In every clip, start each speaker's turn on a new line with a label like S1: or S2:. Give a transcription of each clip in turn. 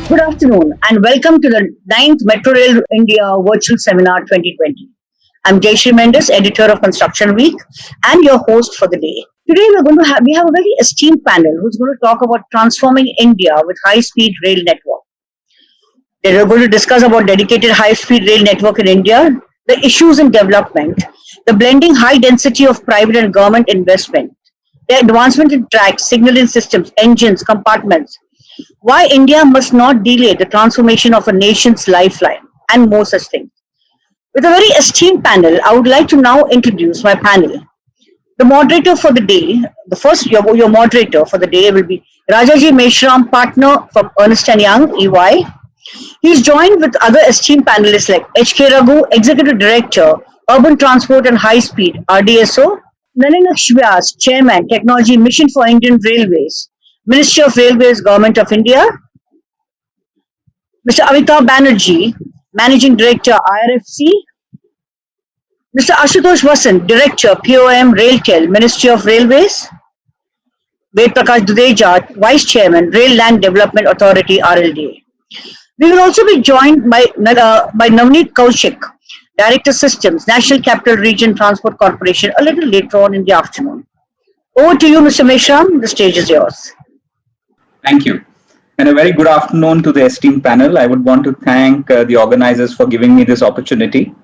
S1: Good afternoon and welcome to the 9th Metro Rail India Virtual Seminar 2020. I'm Jayshree Mendes, editor of Construction Week and your host for the day. Today we have a very esteemed panel who's going to talk about transforming India with high-speed rail network. They are going to discuss about dedicated high-speed rail network in India, the issues in development, the blending high density of private and government investment, the advancement in tracks, signaling systems, engines, compartments, why India must not delay the transformation of a nation's lifeline, and more such things. With a very esteemed panel, I would like to now introduce my panel. The moderator for the day, your moderator for the day will be Rajaji Meshram, partner from Ernst & Young, EY. He is joined with other esteemed panelists like H.K. Raghu, Executive Director, Urban Transport and High Speed, RDSO, Nalinaksh Vyas, Chairman, Technology Mission for Indian Railways, Ministry of Railways, Government of India, Mr. Amitabh Banerjee, Managing Director, IRFC, Mr. Ashutosh Vasant, Director, POM Railtel, Ministry of Railways, Ved Prakash Dudeja, Vice Chairman, Rail Land Development Authority, RLDA. We will also be joined by Navneet Kaushik, Director Systems, National Capital Region Transport Corporation, a little later on in the afternoon. Over to you, Mr. Meshram. The stage is yours.
S2: Thank you. And a very good afternoon to the esteemed panel. I would want to thank the organizers for giving me this opportunity.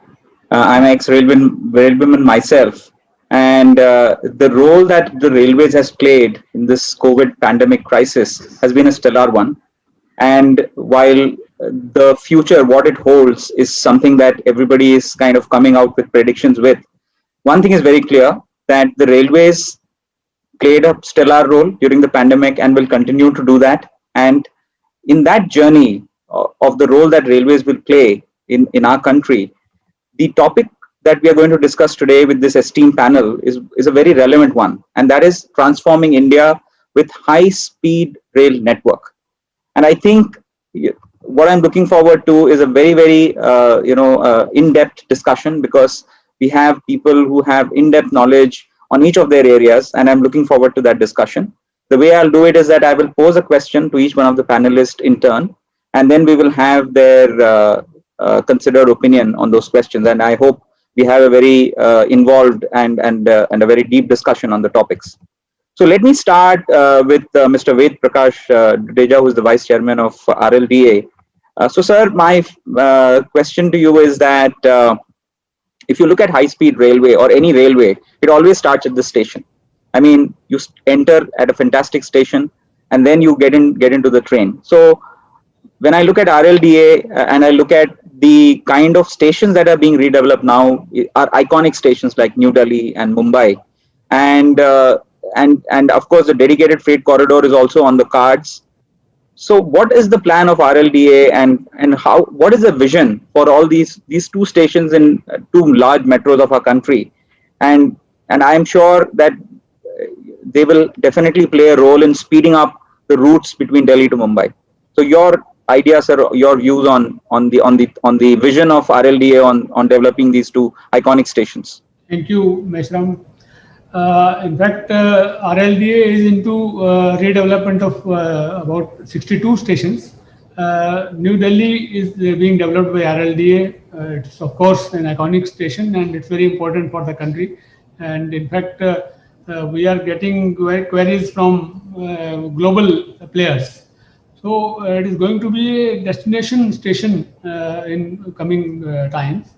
S2: I'm an ex-railwayman myself, and the role that the railways has played in this COVID pandemic crisis has been a stellar one. And while the future, what it holds, is something that everybody is kind of coming out with predictions with, one thing is very clear, that the railways played a stellar role during the pandemic and will continue to do that. And in that journey of the role that railways will play in our country, the topic that we are going to discuss today with this esteemed panel is a very relevant one, and that is transforming India with high-speed rail network. And I think what I'm looking forward to is a very, very in-depth discussion, because we have people who have in-depth knowledge on each of their areas, and I'm looking forward to that discussion. The way I'll do it is that I will pose a question to each one of the panelists in turn, and then we will have their considered opinion on those questions. And I hope we have a very involved and a very deep discussion on the topics. So let me start with Mr. Ved Prakash Dudeja, who is the Vice Chairman of RLDA. So, sir, my question to you is that if you look at high-speed railway or any railway, it always starts at the station. I mean, you enter at a fantastic station, and then you get into the train. So when I look at RLDA and I look at the kind of stations that are being redeveloped now, are iconic stations like New Delhi and Mumbai, and of course the dedicated freight corridor is also on the cards. So what is the plan of RLDA, and what is the vision for all these two stations in two large metros of our country? And I am sure that they will definitely play a role in speeding up the routes between Delhi to Mumbai. So your ideas or your views on the vision of RLDA on developing these two iconic stations.
S3: Thank you, Meshram. In fact, RLDA is into redevelopment of about 62 stations. New Delhi is being developed by RLDA. It's of course an iconic station, and it's very important for the country. And in fact, we are getting queries from global players. So it is going to be a destination station in coming times.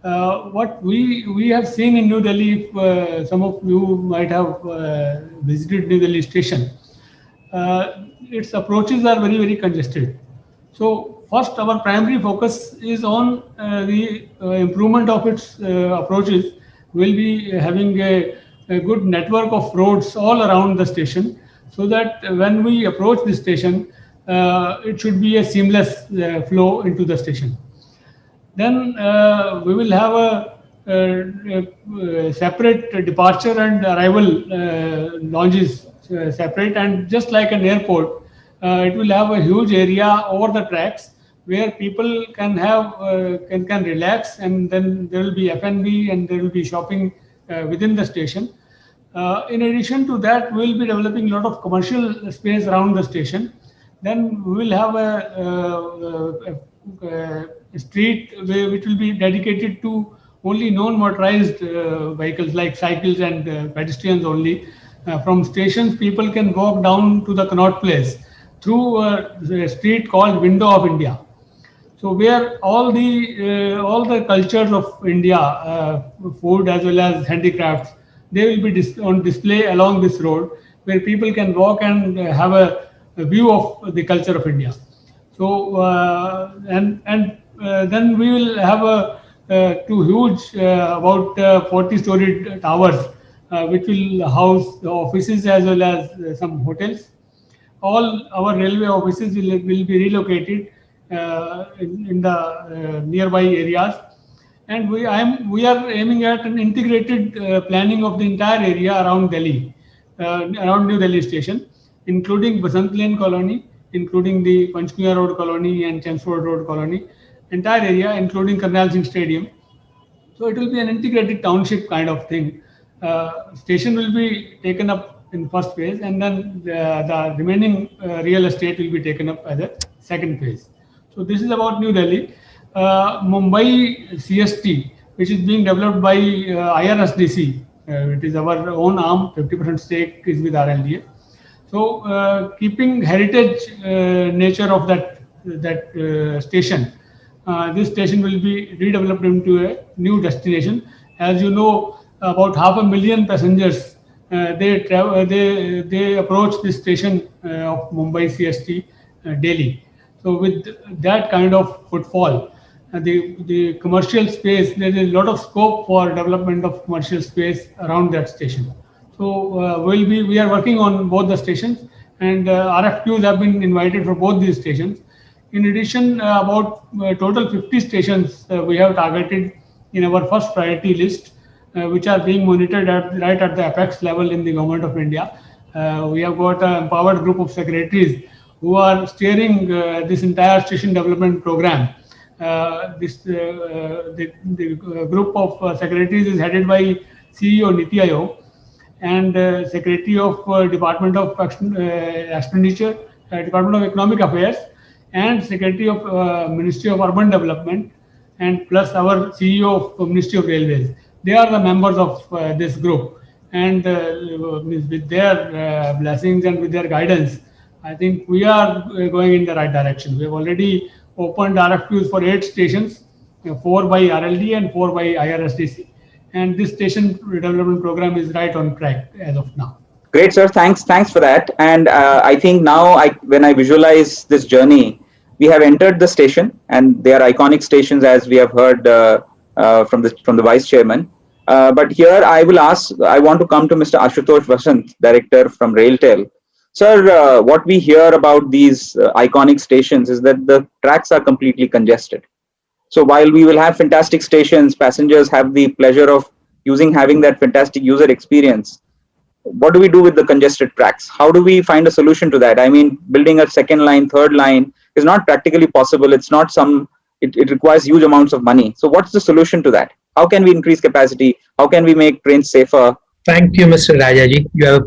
S3: What we have seen in New Delhi, some of you might have visited New Delhi station, its approaches are very, very congested. So first, our primary focus is on the improvement of its approaches. We'll be having a good network of roads all around the station, so that when we approach the station, it should be a seamless flow into the station. Then we will have a separate departure and arrival lounges separate, and just like an airport, it will have a huge area over the tracks where people can have can relax, and then there will be F&B and there will be shopping within the station. In addition to that, we will be developing a lot of commercial space around the station. Then we will have a street which will be dedicated to only non-motorized vehicles like cycles and pedestrians only. From stations, people can walk down to the Connaught Place through a street called Window of India. So where all the cultures of India, food as well as handicrafts, they will be on display along this road, where people can walk and have a view of the culture of India. So then we will have two huge, about 40-storied towers, which will house the offices as well as some hotels. All our railway offices will be relocated in the nearby areas, and we are aiming at an integrated planning of the entire area around Delhi, around New Delhi station, including Basant Lane colony, including the Panchkuya Road colony and Chelmsford Road colony, entire area including Karnal Singh Stadium. So it will be an integrated township kind of thing. Station will be taken up in first phase, and then the remaining real estate will be taken up as a second phase. So this is about New Delhi. Mumbai CST, which is being developed by IRSDC. It is our own arm. 50% stake is with RLDA. So keeping heritage nature of that station, this station will be redeveloped into a new destination. As you know, about 500,000 passengers they approach this station of Mumbai CST daily. So with that kind of footfall, the commercial space, there is a lot of scope for development of commercial space around that station. So we are working on both the stations, and RFQs have been invited for both these stations. In addition, about total 50 stations we have targeted in our first priority list, which are being monitored right at the apex level in the Government of India. We have got an empowered group of secretaries who are steering this entire station development program. The group of secretaries is headed by CEO Niti Aayog, and Secretary of Department of Expenditure, Department of Economic Affairs, and Secretary of Ministry of Urban Development, and plus our CEO of Ministry of Railways. They are the members of this group, and with their blessings and with their guidance, I think we are going in the right direction. We have already opened RFQs for 8 stations, 4 by RLD and 4 by IRSDC. And this station development program is right on track as of now.
S2: Great, sir. Thanks for that. And I think now, when I visualize this journey, we have entered the station, and they are iconic stations, as we have heard from the vice chairman. But here I want to come to Mr. Ashutosh Vasant, director from RailTel. Sir, what we hear about these iconic stations is that the tracks are completely congested. So while we will have fantastic stations, passengers have the pleasure of having that fantastic user experience. What do we do with the congested tracks? How do we find a solution to that? I mean, building a second line, third line is not practically possible. It requires huge amounts of money. So what's the solution to that? How can we increase capacity? How can we make trains safer?
S4: Thank you, Mr. Rajaji. You have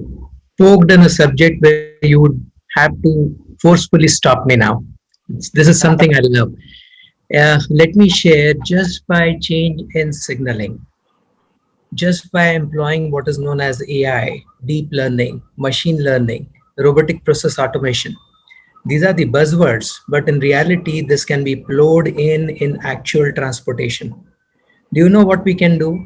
S4: poked in a subject where you would have to forcefully stop me now. This is something I love. Let me share, just by change in signaling, just by employing what is known as AI, deep learning, machine learning, robotic process automation. These are the buzzwords, but in reality, this can be plowed in actual transportation. Do you know what we can do?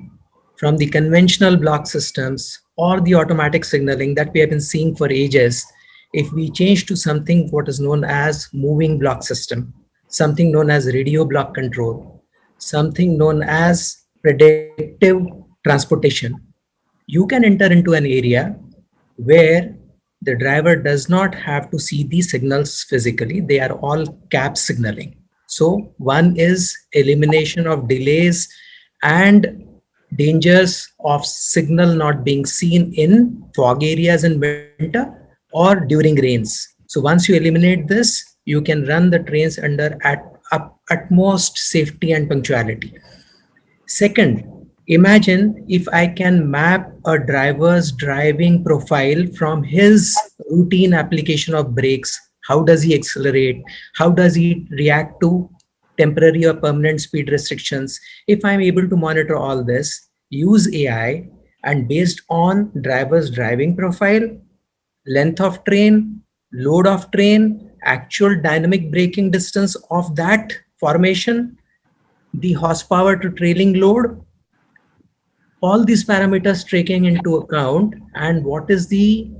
S4: From the conventional block systems or the automatic signaling that we have been seeing for ages, if we change to something what is known as moving block system, something known as radio block control, something known as predictive transportation, you can enter into an area where the driver does not have to see the signals physically. They are all cap signaling. So one is elimination of delays and dangers of signal not being seen in fog areas in winter or during rains. So once you eliminate this, you can run the trains under at utmost safety and punctuality. Second, Imagine if I can map a driver's driving profile from his routine application of brakes. How does he accelerate? How does he react to temporary or permanent speed restrictions? If I'm able to monitor all this, use AI, and based on driver's driving profile, length of train, load of train, actual dynamic braking distance of that formation, the horsepower to trailing load, all these parameters taking into account, and what is the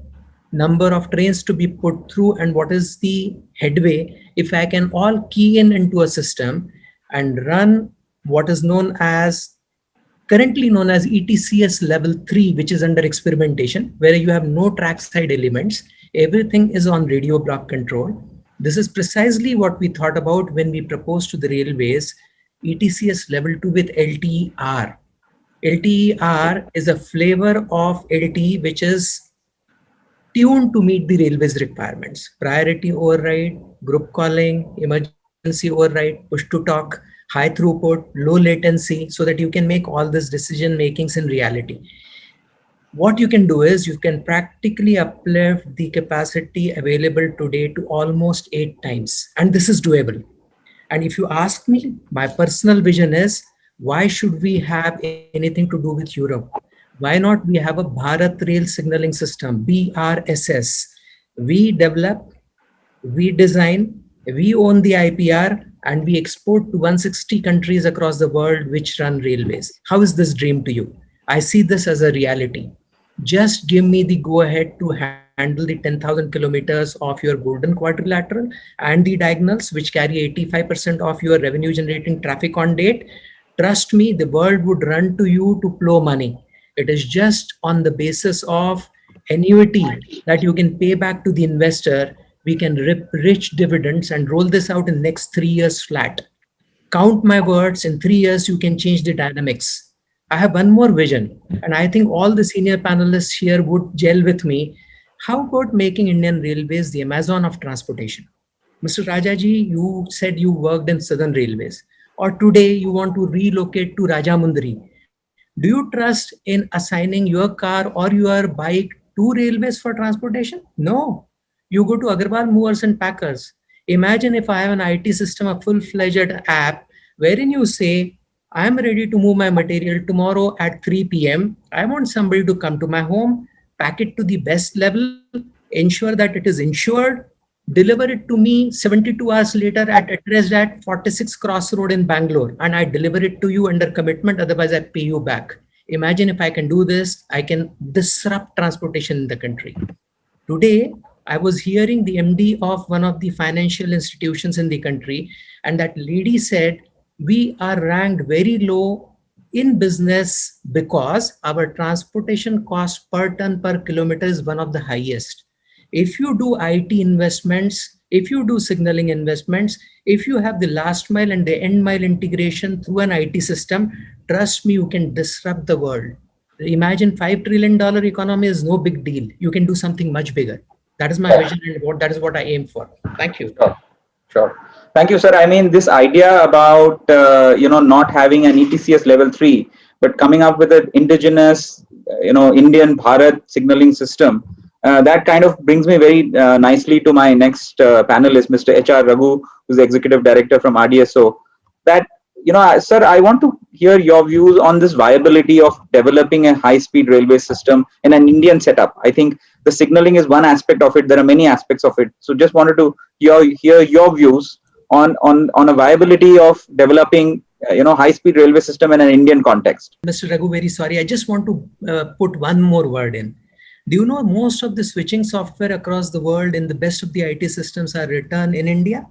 S4: number of trains to be put through and what is the headway, if I can all key in into a system and run what is known as currently known as ETCS level 3, which is under experimentation, where you have no trackside elements, everything is on radio block control. This is precisely what we thought about when we proposed to the railways ETCS level 2 with LTER. LTER is a flavor of LTE which is tuned to meet the railways requirements. Priority override, group calling, emergency override, push to talk, high throughput, low latency, so that you can make all these decision makings in reality. What you can do is you can practically uplift the capacity available today to almost 8 times. And this is doable. And if you ask me, my personal vision is, why should we have anything to do with Europe? Why not we have a Bharat Rail Signaling System, BRSS? We develop, we design, we own the IPR, and we export to 160 countries across the world which run railways. How is this dream to you? I see this as a reality. Just give me the go ahead to handle the 10,000 kilometers of your golden quadrilateral and the diagonals, which carry 85% of your revenue generating traffic on date. Trust me, the world would run to you to plow money. It is just on the basis of annuity that you can pay back to the investor. We can rip rich dividends and roll this out in next 3 years flat. Count my words, in 3 years, you can change the dynamics. I have one more vision, and I think all the senior panelists here would gel with me. How about making Indian Railways the Amazon of transportation? Mr. Rajaji, you said you worked in Southern Railways, or today you want to relocate to Rajamundry. Do you trust in assigning your car or your bike to railways for transportation? No. You go to Agarwal Movers and Packers. Imagine if I have an IT system, a full-fledged app, wherein you say, I am ready to move my material tomorrow at 3 p.m. I want somebody to come to my home, pack it to the best level, ensure that it is insured, deliver it to me 72 hours later at address at 46 Cross Road in Bangalore, and I deliver it to you under commitment, otherwise I pay you back. Imagine if I can do this, I can disrupt transportation in the country. Today, I was hearing the MD of one of the financial institutions in the country, and that lady said, we are ranked very low in business because our transportation cost per ton per kilometer is one of the highest. If you do IT investments, if you do signaling investments, if you have the last mile and the end mile integration through an IT system, trust me, you can disrupt the world. Imagine $5 trillion economy is no big deal. You can do something much bigger. That is my vision, and that is what I aim for. Thank you.
S2: Sure. Thank you, sir. I mean, this idea about, not having an ETCS level 3, but coming up with an indigenous, Indian Bharat signaling system, that kind of brings me very nicely to my next panelist, Mr. H.R. Raghu, who's the executive director from RDSO. That, sir, I want to hear your views on this viability of developing a high-speed railway system in an Indian setup. I think the signaling is one aspect of it. There are many aspects of it. So just wanted to hear your views on a viability of developing, high-speed railway system in an Indian context.
S4: Mr. Raghu, very sorry. I just want to put one more word in. Do you know most of the switching software across the world in the best of the IT systems are written in India?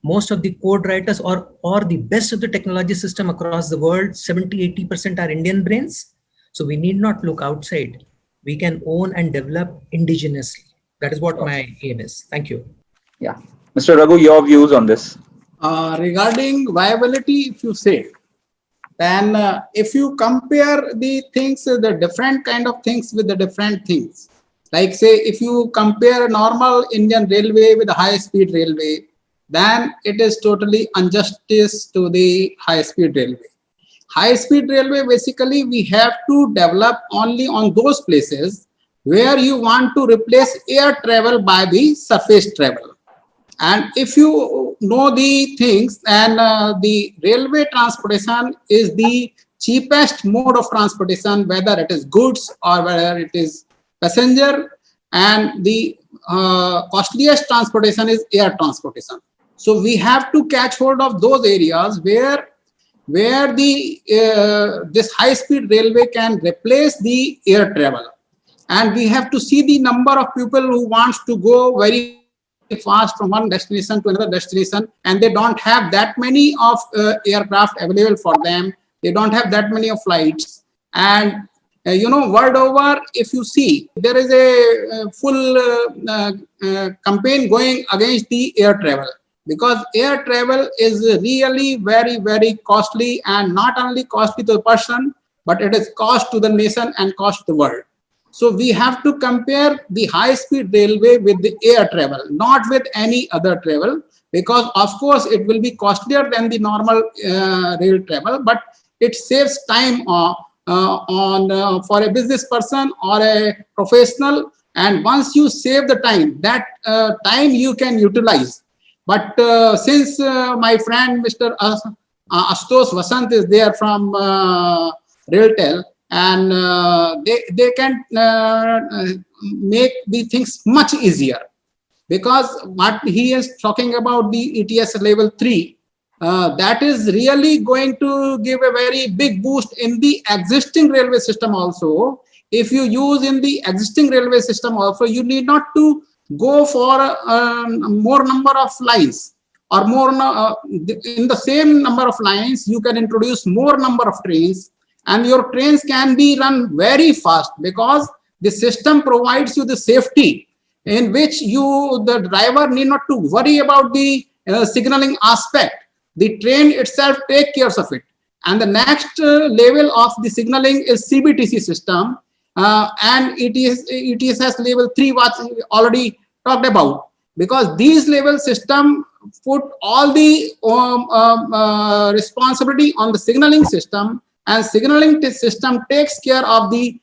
S4: Most of the code writers or the best of the technology system across the world, 70-80% are Indian brains. So we need not look outside. We can own and develop indigenously. That is what my aim is. Thank you.
S2: Yeah. Mr. Raghu, your views on this?
S5: Regarding viability, if you say, then if you compare the things, the different kind of things with the different things, like say, if you compare a normal Indian railway with a high-speed railway, then it is totally injustice to the high-speed railway. high speed railway, basically we have to develop only on those places where you want to replace air travel by the surface travel. And if you know the things, and the railway transportation is the cheapest mode of transportation, whether it is goods or whether it is passenger, and the costliest transportation is air transportation. So we have to catch hold of those areas where the this high speed railway can replace the air travel, and we have to see the number of people who wants to go very fast from one destination to another destination, and they don't have that many of aircraft available for them. They don't have that many of flights. And world over, if you see, there is a full campaign going against the air travel, because air travel is really very, very costly, and not only costly to the person, but it is cost to the nation and cost to the world. So we have to compare the high-speed railway with the air travel, not with any other travel, because of course it will be costlier than the normal rail travel, but it saves time for a business person or a professional. And once you save the time, that time you can utilize. But since my friend Mr. Ashutosh Vasant is there from Railtel, and they can make the things much easier, because what he is talking about, the ETS level 3, that is really going to give a very big boost in the existing railway system also. If you use in the existing railway system also, you need not to go for more number of lines, or more in the same number of lines you can introduce more number of trains, and your trains can be run very fast, because the system provides you the safety in which the driver need not to worry about the signaling aspect. The train itself take care of it. And the next level of the signaling is CBTC system, and ETS has level 3, what we already talked about, because these level system put all the responsibility on the signaling system, and signaling system takes care of the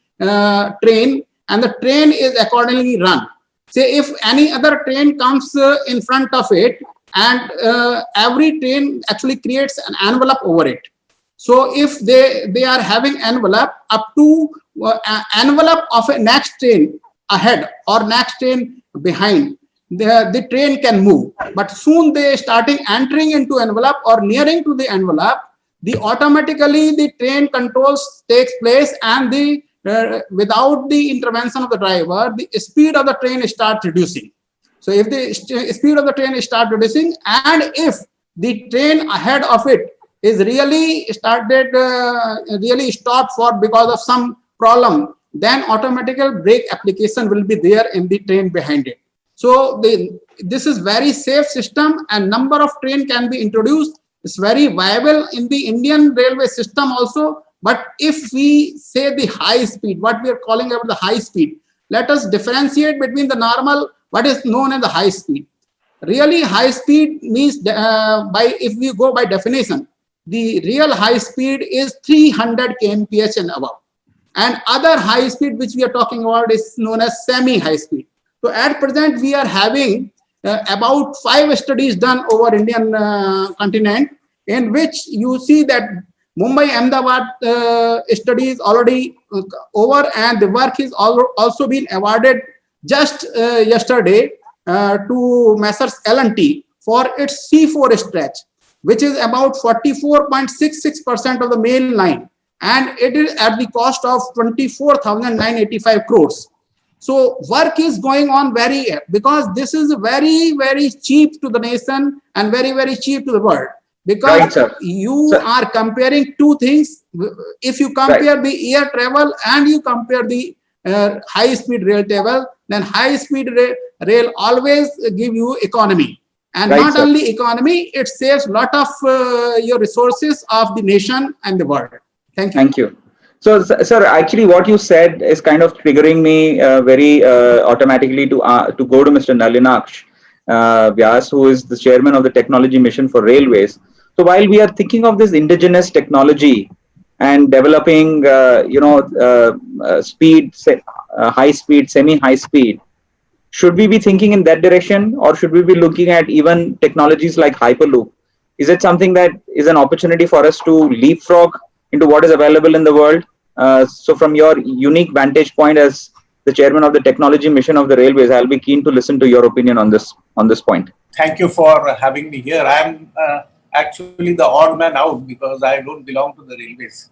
S5: train, and the train is accordingly run. Say if any other train comes in front of it, and every train actually creates an envelope over it. So if they are having envelope up to envelope of a next train ahead or next train behind, the train can move. But soon they starting entering into envelope or nearing to the envelope, automatically the train controls takes place, and without the intervention of the driver, the speed of the train starts reducing. So if the speed of the train starts reducing, and if the train ahead of it is really stopped because of some problem, then automatical brake application will be there in the train behind it. So this is very safe system, and number of train can be introduced. It's very viable in the Indian railway system also. But if we say the high speed, what we are calling about the high speed, let us differentiate between the normal, what is known as the high speed. Really high speed means, if we go by definition, the real high speed is 300 kmph and above. And other high speed which we are talking about is known as semi-high speed. So at present we are having about 5 studies done over Indian continent, in which you see that Mumbai-Ahmedabad study is already over, and the work is also been awarded just yesterday to Messrs L&T for its C4 stretch, which is about 44.66% of the main line, and it is at the cost of 24,985 crores. So work is going on because this is very, very cheap to the nation and very, very cheap to the world. Because you are comparing two things. If you compare the air travel and you compare the high-speed rail travel, then high-speed rail always give you economy. And not only economy, it saves a lot of your resources of the nation and the world. Thank you.
S2: Thank you. So, sir, actually what you said is kind of triggering me very automatically to go to Mr. Nalinaksh Vyas, who is the chairman of the Technology Mission for Railways. So while we are thinking of this indigenous technology and developing, high speed, semi high speed. Should we be thinking in that direction, or should we be looking at even technologies like Hyperloop? Is it something that is an opportunity for us to leapfrog into what is available in the world? So, from your unique vantage point as the chairman of the technology mission of the railways, I'll be keen to listen to your opinion on this point.
S6: Thank you for having me here. I'm actually the odd man out because I don't belong to the railways.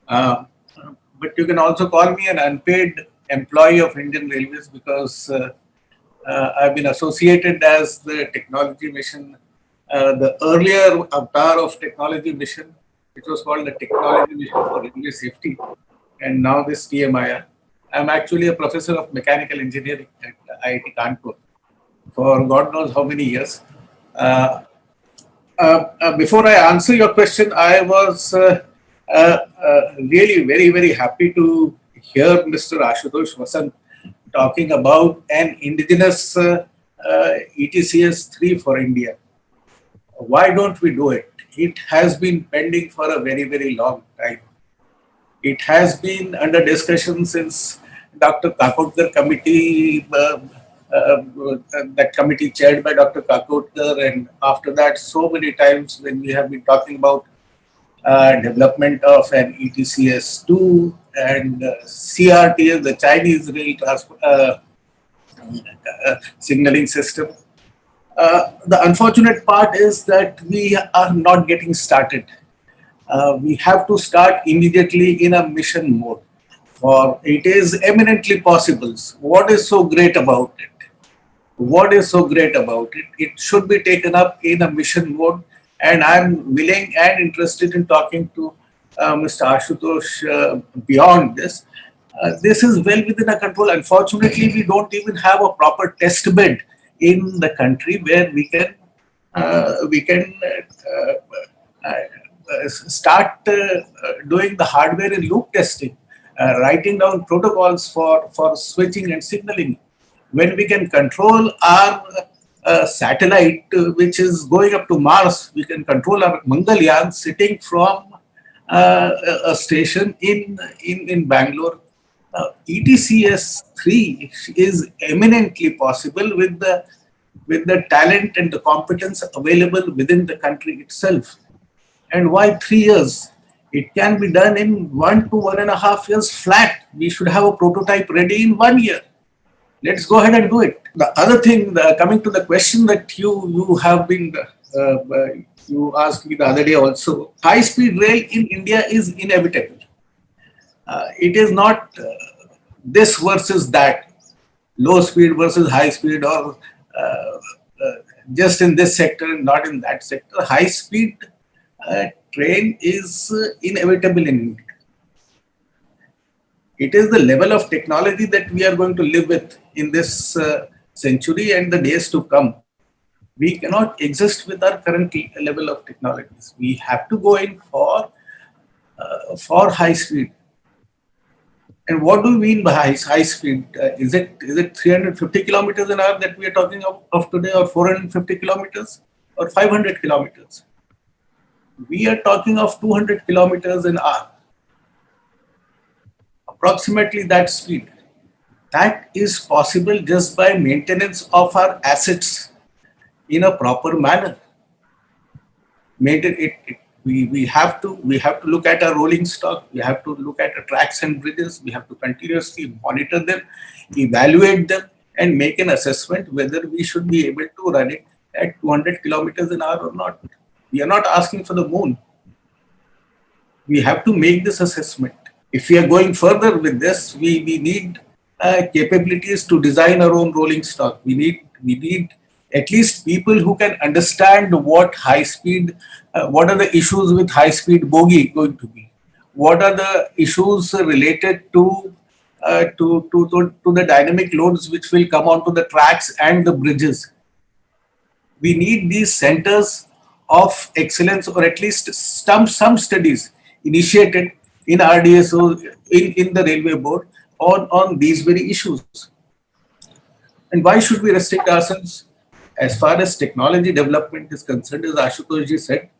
S6: But you can also call me an unpaid employee of Indian Railways because I've been associated as the technology mission, the earlier avatar of technology mission, which was called the Technology Mission for Railway Safety, and now this TMIR. I'm actually a professor of mechanical engineering at IIT Kanpur for God knows how many years. Before I answer your question, I was really very, very happy to hear Mr. Ashutosh Vasant talking about an indigenous ETCS 3 for India. Why don't we do it? It has been pending for a very, very long time. It has been under discussion since Dr. Kakotkar committee, that committee chaired by Dr. Kakotkar, and after that, so many times when we have been talking about development of an ETCS 2 and CRTS, the Chinese rail signaling system. The unfortunate part is that we are not getting started. We have to start immediately in a mission mode. For it is eminently possible. What is so great about it? What is so great about it? It should be taken up in a mission mode, and I'm willing and interested in talking to Mr. Ashutosh beyond this. This is well within our control. Unfortunately, we don't even have a proper test bed in the country where we can start doing the hardware and loop testing, writing down protocols for switching and signaling. When we can control our satellite, which is going up to Mars, we can control our Mangalyaan sitting from a station in Bangalore. ETCS 3 is eminently possible with the talent and the competence available within the country itself. And why 3 years? It can be done in 1 to 1.5 years flat. We should have a prototype ready in 1 year. Let's go ahead and do it. The other thing, coming to the question that you have been, you asked me the other day also, high-speed rail in India is inevitable. It is not this versus that, low speed versus high speed, or just in this sector and not in that sector. High speed train is inevitable in India. It is the level of technology that we are going to live with in this century and the days to come. We cannot exist with our current level of technologies. We have to go in for high speed. And what do we mean by high speed? Is it 350 kilometers an hour that we are talking of today, or 450 kilometers, or 500 kilometers? We are talking of 200 kilometers an hour. Approximately that speed. That is possible just by maintenance of our assets in a proper manner. We have to look at our rolling stock. We have to look at our tracks and bridges. We have to continuously monitor them, evaluate them, and make an assessment whether we should be able to run it at 200 kilometers an hour or not. We are not asking for the moon. We have to make this assessment. If we are going further with this, we need capabilities to design our own rolling stock. We need at least people who can understand what high speed, what are the issues with high speed bogie going to be? What are the issues related to the dynamic loads which will come onto the tracks and the bridges? We need these centers of excellence, or at least some studies initiated in RDSO, in the railway board on these very issues. And why should we restrict ourselves? As far as technology development is concerned, as Ashutosh ji said,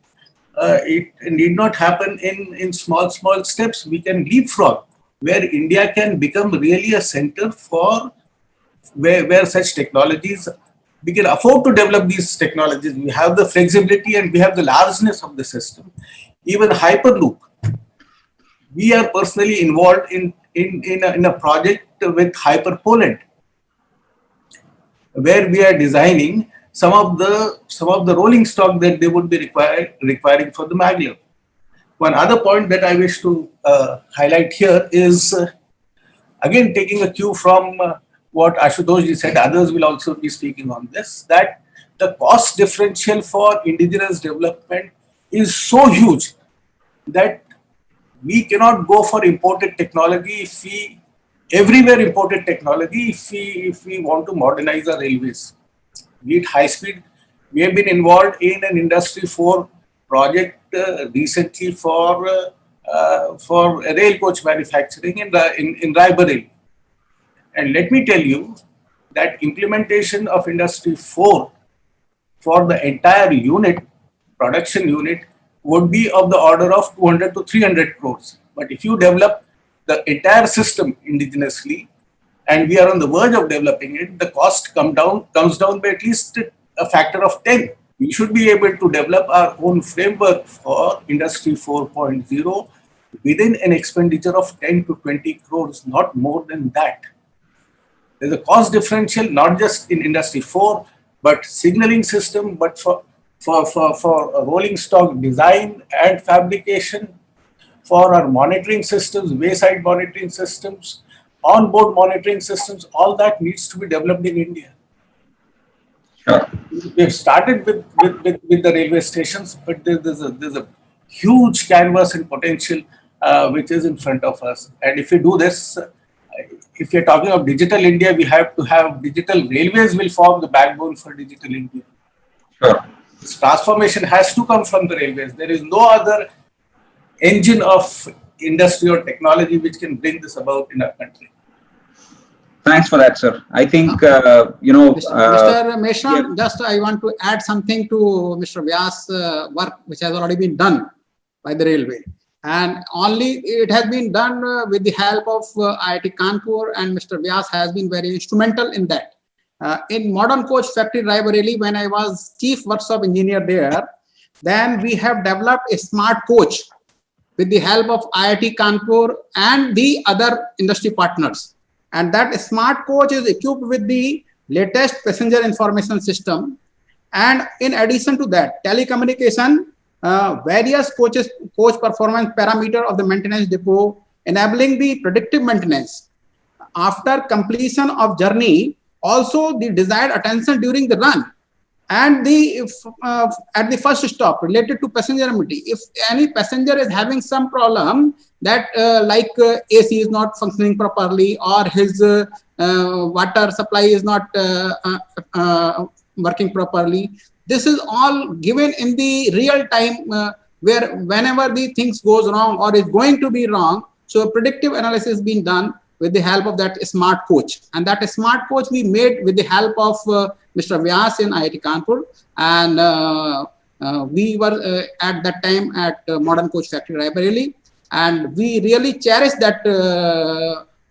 S6: it need not happen in small steps. We can leapfrog, where India can become really a center for where such technologies, we can afford to develop these technologies. We have the flexibility and we have the largeness of the system. Even Hyperloop, we are personally involved in a project with Hyper Poland, where we are designing some of the rolling stock that they would be requiring for the maglev. One other point that I wish to highlight here is again taking a cue from what Ashutosh ji said. Others will also be speaking on this, that the cost differential for indigenous development is so huge that we cannot go for imported technology everywhere imported technology if we want to modernize our railways. Be it high speed. We have been involved in an Industry 4 project recently for rail coach manufacturing in Raebareli. And let me tell you that implementation of Industry 4 for the entire unit, production unit, would be of the order of 200 to 300 crores. But if you develop the entire system indigenously, and we are on the verge of developing it, the cost comes down by at least a factor of 10. We should be able to develop our own framework for Industry 4.0 within an expenditure of 10 to 20 crores, not more than that. There's a cost differential, not just in Industry 4, but signaling system, but for rolling stock design and fabrication, for our monitoring systems, wayside monitoring systems, on-board monitoring systems, all that needs to be developed in India.
S2: Sure.
S6: We've started with the railway stations, but there's a huge canvas and potential which is in front of us. And if we do this, if you're talking of digital India, we have to have digital railways will form the backbone for digital India.
S2: Sure.
S6: This transformation has to come from the railways. There is no other engine of industry or technology which can bring this about in our country.
S2: Thanks for that, sir. I think,
S5: Mr. Meshram,
S2: yeah.
S5: just I want to add something to Mr. Vyas' work, which has already been done by the railway. And only it has been done with the help of IIT Kanpur, and Mr. Vyas has been very instrumental in that. In Modern Coach Factory, Raebareli, when I was Chief Workshop Engineer there, then we have developed a smart coach with the help of IIT Kanpur and the other industry partners. And that smart coach is equipped with the latest passenger information system. And in addition to that, telecommunication, various coach performance parameter of the maintenance depot, enabling the predictive maintenance. After completion of journey, also the desired attention during the run. And at the first stop related to passenger amenity, if any passenger is having some problem that like AC is not functioning properly, or his water supply is not working properly, this is all given in the real time, where whenever the things goes wrong or is going to be wrong, so predictive analysis is being done with the help of that smart coach. And that smart coach we made with the help of Mr. Vyas in IIT Kanpur, and we were at that time at Modern Coach Factory, Raebareli, and we really cherished that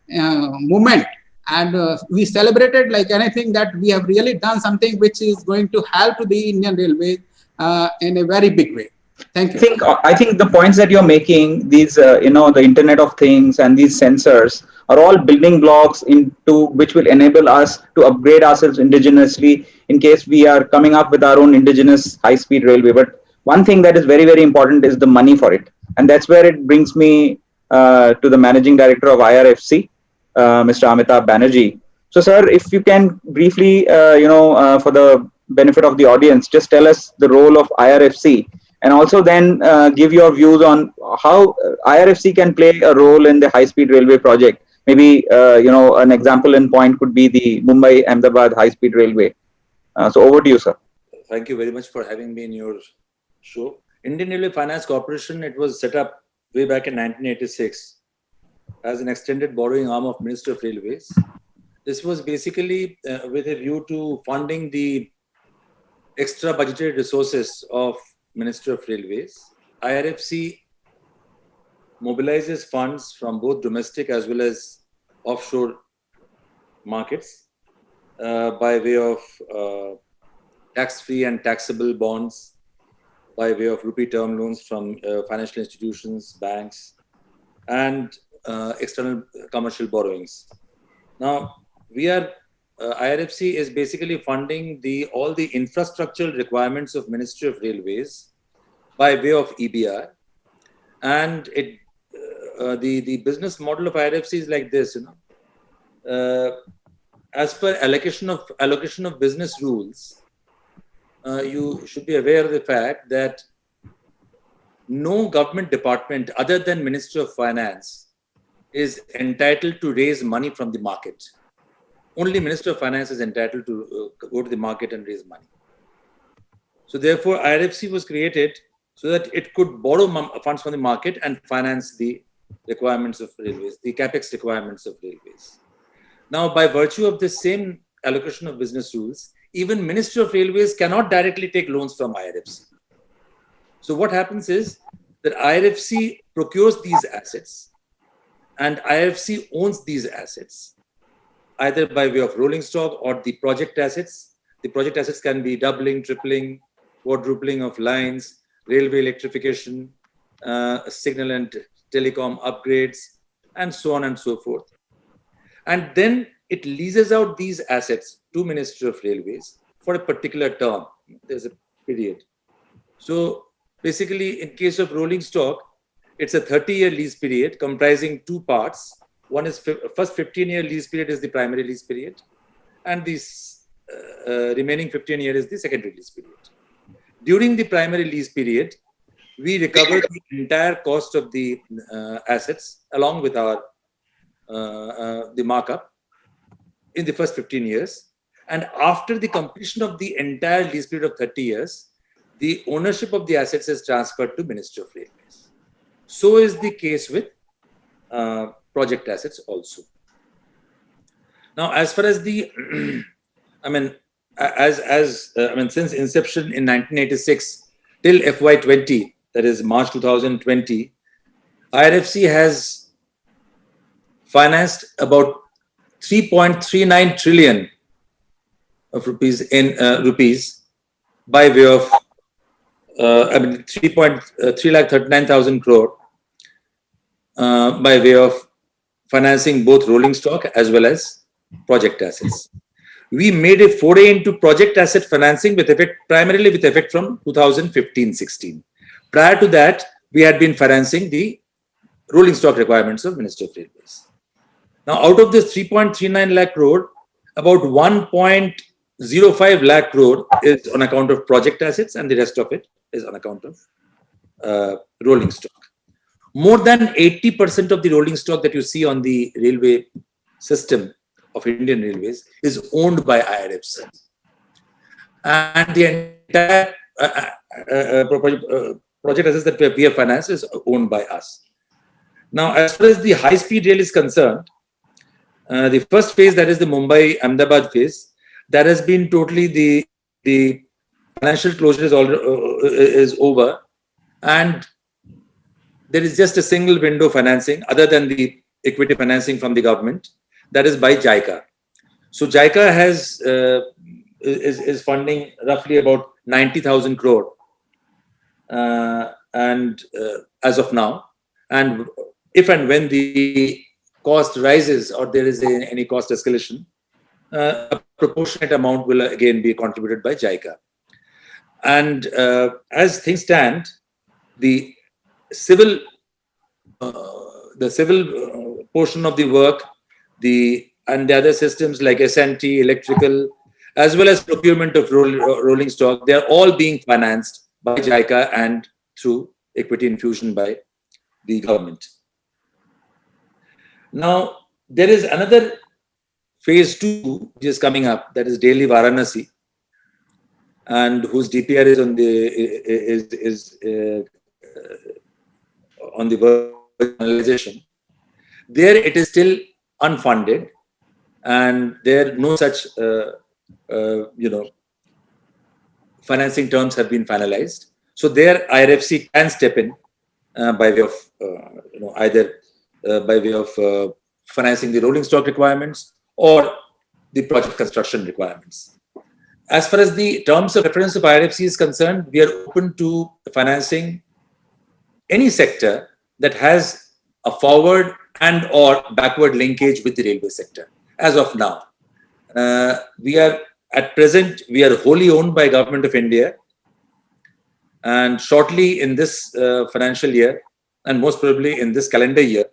S5: moment, and we celebrated like anything that we have really done something which is going to help to the Indian Railways in a very big way. Thank you.
S2: I think the points that you're making, these the Internet of Things and these sensors are all building blocks into which will enable us to upgrade ourselves indigenously in case we are coming up with our own indigenous high-speed railway. But one thing that is very, very important is the money for it. And that's where it brings me to the Managing Director of IRFC, Mr. Amitabh Banerjee. So, sir, if you can briefly, for the benefit of the audience, just tell us the role of IRFC, and also then give your views on how IRFC can play a role in the high-speed railway project. Maybe, an example in point could be the Mumbai-Ahmedabad high-speed railway. So over to you, sir.
S7: Thank you very much for having me in your show. Indian Railway Finance Corporation, it was set up way back in 1986 as an extended borrowing arm of Ministry of Railways. This was basically with a view to funding the extra budgetary resources of Ministry of Railways IRFC mobilizes funds from both domestic as well as offshore markets by way of tax-free and taxable bonds, by way of rupee term loans from financial institutions, banks, and external commercial borrowings. Now, IRFC is basically funding all the infrastructural requirements of Ministry of Railways by way of EBR, and the business model of IRFC is like this, as per allocation of business rules. You should be aware of the fact that no government department other than Ministry of Finance is entitled to raise money from the market. Only Minister of Finance is entitled to go to the market and raise money. So therefore, IRFC was created so that it could borrow funds from the market and finance the requirements of railways, the capex requirements of railways. Now, by virtue of this same allocation of business rules, even Ministry of Railways cannot directly take loans from IRFC. So what happens is that IRFC procures these assets and IRFC owns these assets, either by way of rolling stock or the project assets. The project assets can be doubling, tripling, quadrupling of lines, railway electrification, signal and telecom upgrades, and so on and so forth. And then it leases out these assets to Ministry of Railways for a particular term. There's a period. So basically, in case of rolling stock, it's a 30-year lease period comprising two parts. One is first 15-year lease period is the primary lease period, and this remaining 15 years is the secondary lease period. During the primary lease period, we recover the entire cost of the assets along with our the markup in the first 15 years. And after the completion of the entire lease period of 30 years, the ownership of the assets is transferred to Ministry of Railways. So is the case with project assets also. Now, as far as the, since inception in 1986 till FY20, that is March 2020, IRFC has financed about 3.39 trillion of rupees in rupees by way of 3,39,000 crore by way of financing both rolling stock as well as project assets. We made a foray into project asset financing primarily with effect from 2015-16. Prior to that, we had been financing the rolling stock requirements of Ministry of Railways. Now, out of this 3.39 lakh crore, about 1.05 lakh crore is on account of project assets, and the rest of it is on account of rolling stock. More than 80% of the rolling stock that you see on the railway system of Indian Railways is owned by IRFC. And the entire project assets that we have financed is owned by us. Now, as far as the high-speed rail is concerned, the first phase, that is the Mumbai-Ahmedabad phase, that has been totally the financial closure is over, and there is just a single window financing other than the equity financing from the government, that is by JICA. So JICA is funding roughly about 90,000 crore as of now, and if and when the cost rises or there is any cost escalation, a proportionate amount will again be contributed by JICA. And as things stand, the civil portion of the work, and the other systems like S&T, electrical, as well as procurement of rolling stock, they are all being financed by JICA and through equity infusion by the government. Now, there is another phase 2 which is coming up, that is Delhi Varanasi, and whose DPR is on the verge of finalization. There it is still unfunded, and there no such financing terms have been finalized. So there IRFC can step in by way of either by way of financing the rolling stock requirements or the project construction requirements. As far as the terms of reference of IRFC is concerned, we are open to financing any sector that has a forward and or backward linkage with the railway sector. As of now, we are wholly owned by Government of India, and shortly in this financial year, and most probably in this calendar year,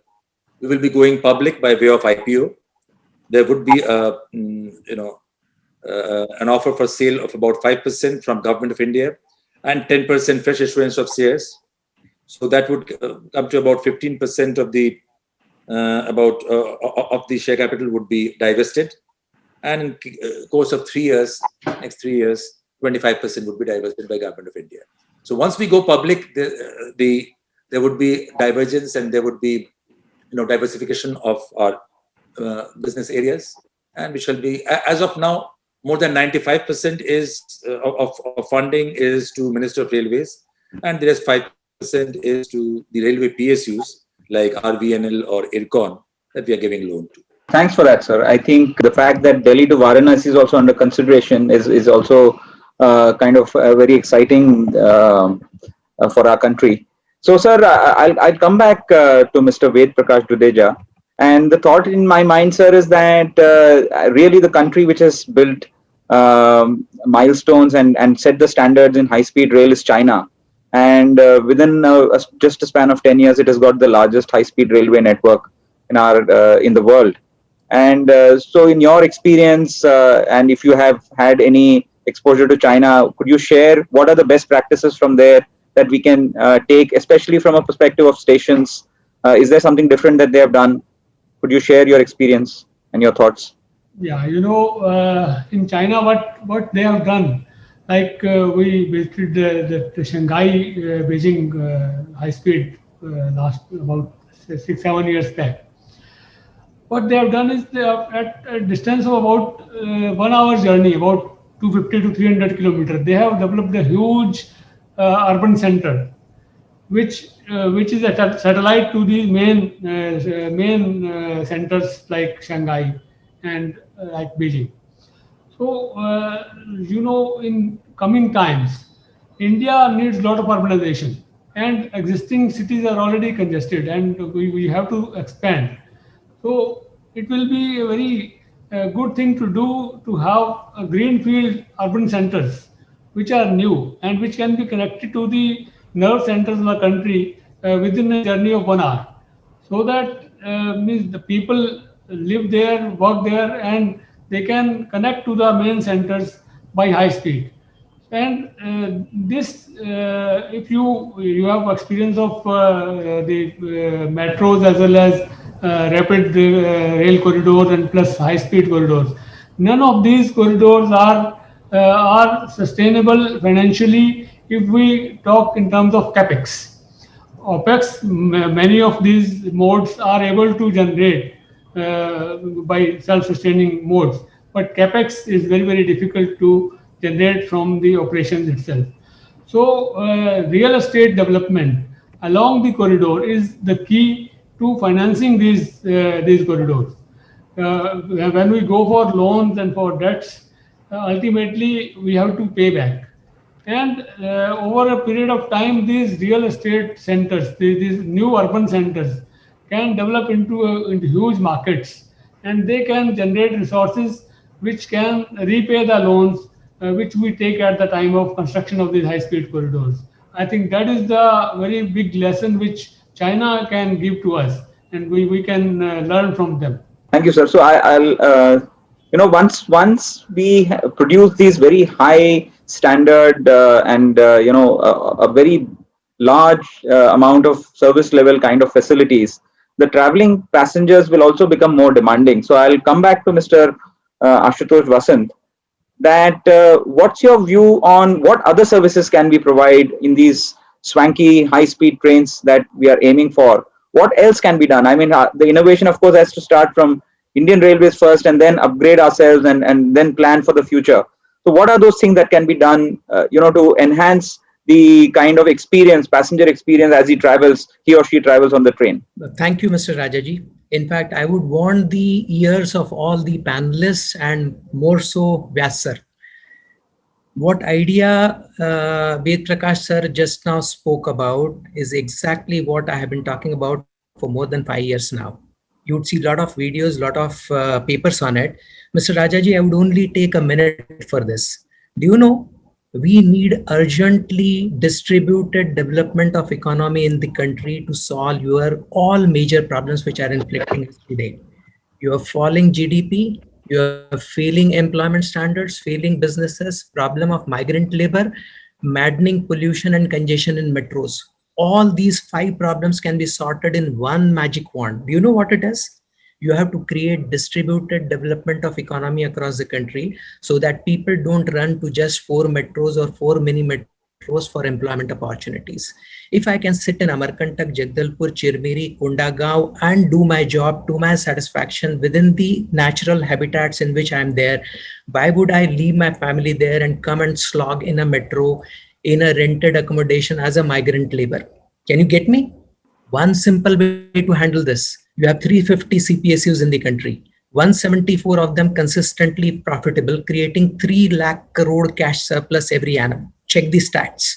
S7: we will be going public by way of IPO. There would be an offer for sale of about 5% from Government of India and 10% fresh issuance of shares. So that would come to about 15% of the of the share capital would be divested, and in course of next 3 years, 25% would be divested by Government of India. So once we go public, there would be divergence and there would be diversification of our business areas, and we shall be, as of now, more than 95% of funding is to Minister of Railways, and there is 5% is to the railway PSUs like RVNL or IRCON that we are giving loan to.
S2: Thanks for that, sir. I think the fact that Delhi to Varanasi is also under consideration is also kind of very exciting for our country. So, sir, I'll come back to Mr. Ved Prakash Dudeja. And the thought in my mind, sir, is that really the country which has built milestones and set the standards in high-speed rail is China. And within just a span of 10 years, it has got the largest high-speed railway network in the world. And so in your experience, and if you have had any exposure to China, could you share what are the best practices from there that we can take, especially from a perspective of stations? Is there something different that they have done? Could you share your experience and your thoughts?
S3: Yeah, in China, what they have done, like we visited the Shanghai Beijing high speed last about 6-7 years back. What they have done is they are at a distance of about 1 hour journey, about 250 to 300 kilometers. They have developed a huge urban center, which is a satellite to the main centers like Shanghai and like Beijing. So, in coming times, India needs a lot of urbanization, and existing cities are already congested, and we have to expand. So, it will be a very good thing to do to have greenfield urban centers, which are new and which can be connected to the nerve centers of the country within a journey of 1 hour, so that means the people live there, work there, and they can connect to the main centers by high speed. And this, if you have experience of the metros as well as rapid rail corridors and plus high speed corridors, none of these corridors are sustainable financially if we talk in terms of capex. OPEX, many of these modes are able to generate by self-sustaining modes, but capex is very, very difficult to generate from the operations itself. So real estate development along the corridor is the key to financing these corridors. When we go for loans and for debts, ultimately we have to pay back. And over a period of time, these real estate centers, these new urban centers, can develop into huge markets, and they can generate resources which can repay the loans which we take at the time of construction of these high-speed corridors. I think that is the very big lesson which China can give to us, and we can learn from them.
S2: Thank you, sir. So I'll once we produce these very high standard and a very large amount of service level kind of facilities, the traveling passengers will also become more demanding. So I'll come back to Mr. Ashutosh Vasant, that what's your view on what other services can we provide in these swanky high-speed trains that we are aiming for? What else can be done? I mean, the innovation, of course, has to start from Indian Railways first and then upgrade ourselves and then plan for the future. So what are those things that can be done, to enhance the kind of experience, passenger experience, as he or she travels on the train?
S4: Thank you, Mr. Rajaji. In fact, I would want the ears of all the panelists and more so Vyas sir. What idea Ved Prakash sir just now spoke about is exactly what I have been talking about for more than 5 years now. You would see a lot of videos, lot of papers on it. Mr. Rajaji, I would only take a minute for this. Do you know, we need urgently distributed development of economy in the country to solve your all major problems which are inflicting us today. You have falling GDP, you have failing employment standards, failing businesses, problem of migrant labor, maddening pollution and congestion in metros. All these 5 problems can be sorted in one magic wand. Do you know what it is? You have to create distributed development of economy across the country so that people don't run to just 4 metros or 4 mini metros for employment opportunities. If I can sit in Amarkantak, Jagdalpur, Chirmiri, Kundagaon and do my job to my satisfaction within the natural habitats in which I'm there, why would I leave my family there and come and slog in a metro in a rented accommodation as a migrant labor? Can you get me? One simple way to handle this. You have 350 CPSUs in the country. 174 of them consistently profitable, creating 3 lakh crore cash surplus every annum. Check the stats.